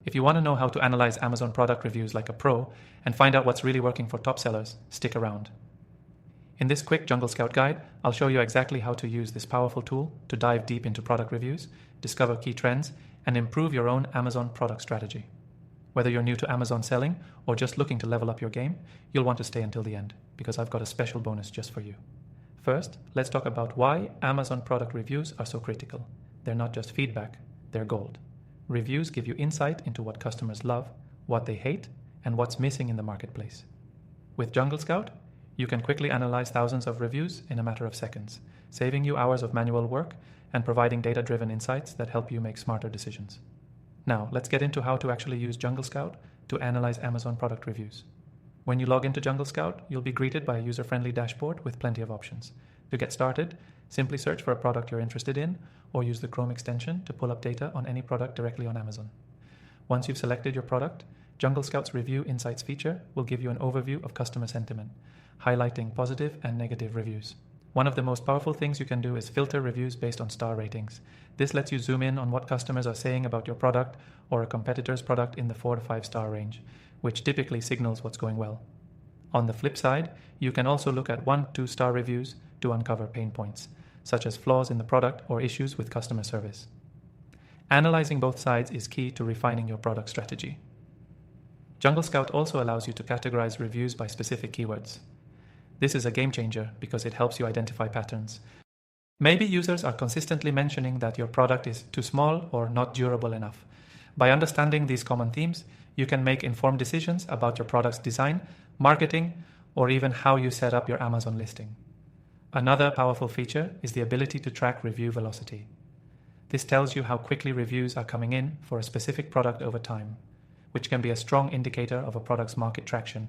If you want to know how to analyze Amazon product reviews like a pro and find out what's really working for top sellers, stick around. In this quick JungleScout guide, I'll show you exactly how to use this powerful tool to dive deep into product reviews, discover key trends, and improve your own Amazon product strategy. Whether you're new to Amazon selling or just looking to level up your game, you'll want to stay until the end because I've got a special bonus just for you. First, let's talk about why Amazon product reviews are so critical. They're not just feedback, they're gold. Reviews give you insight into what customers love, what they hate, and what's missing in the marketplace. With JungleScout, you can quickly analyze thousands of reviews in a matter of seconds, saving you hours of manual work and providing data-driven insights that help you make smarter decisions. Now, let's get into how to actually use JungleScout to analyze Amazon product reviews. When you log into JungleScout, you'll be greeted by a user-friendly dashboard with plenty of options. To get started, simply search for a product you're interested in or use the Chrome extension to pull up data on any product directly on Amazon. Once you've selected your product, JungleScout's Review Insights feature will give you an overview of customer sentiment, highlighting positive and negative reviews. One of the most powerful things you can do is filter reviews based on star ratings. This lets you zoom in on what customers are saying about your product or a competitor's product in the 4 to 5 star range, which typically signals what's going well. On the flip side, you can also look at 1-2 star reviews to uncover pain points, such as flaws in the product or issues with customer service. Analyzing both sides is key to refining your product strategy. JungleScout also allows you to categorize reviews by specific keywords. This is a game changer because it helps you identify patterns. Maybe users are consistently mentioning that your product is too small or not durable enough. By understanding these common themes, you can make informed decisions about your product's design, marketing, or even how you set up your Amazon listing. Another powerful feature is the ability to track review velocity. This tells you how quickly reviews are coming in for a specific product over time, which can be a strong indicator of a product's market traction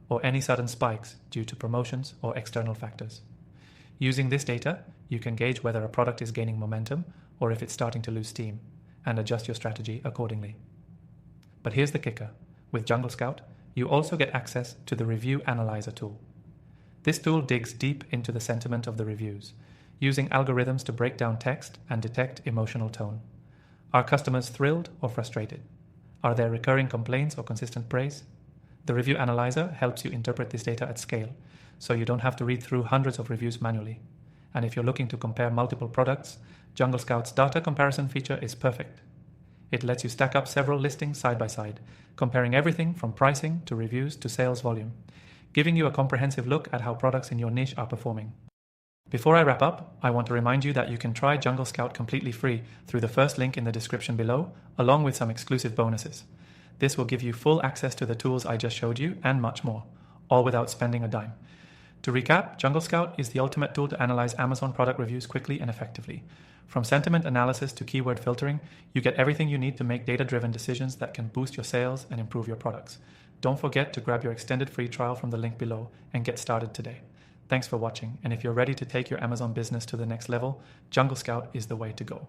or any sudden spikes due to promotions or external factors. Using this data, you can gauge whether a product is gaining momentum or if it's starting to lose steam, and adjust your strategy accordingly. But here's the kicker. With JungleScout, you also get access to the Review Analyzer tool. This tool digs deep into the sentiment of the reviews, using algorithms to break down text and detect emotional tone. Are customers thrilled or frustrated? Are there recurring complaints or consistent praise? The Review Analyzer helps you interpret this data at scale, so you don't have to read through hundreds of reviews manually. And if you're looking to compare multiple products, JungleScout's data comparison feature is perfect. It lets you stack up several listings side by side, comparing everything from pricing to reviews to sales volume, giving you a comprehensive look at how products in your niche are performing. Before I wrap up, I want to remind you that you can try JungleScout completely free through the first link in the description below, along with some exclusive bonuses. This will give you full access to the tools I just showed you and much more, all without spending a dime. To recap, JungleScout is the ultimate tool to analyze Amazon product reviews quickly and effectively. From sentiment analysis to keyword filtering, you get everything you need to make data-driven decisions that can boost your sales and improve your products. Don't forget to grab your extended free trial from the link below and get started today. Thanks for watching, and if you're ready to take your Amazon business to the next level, JungleScout is the way to go.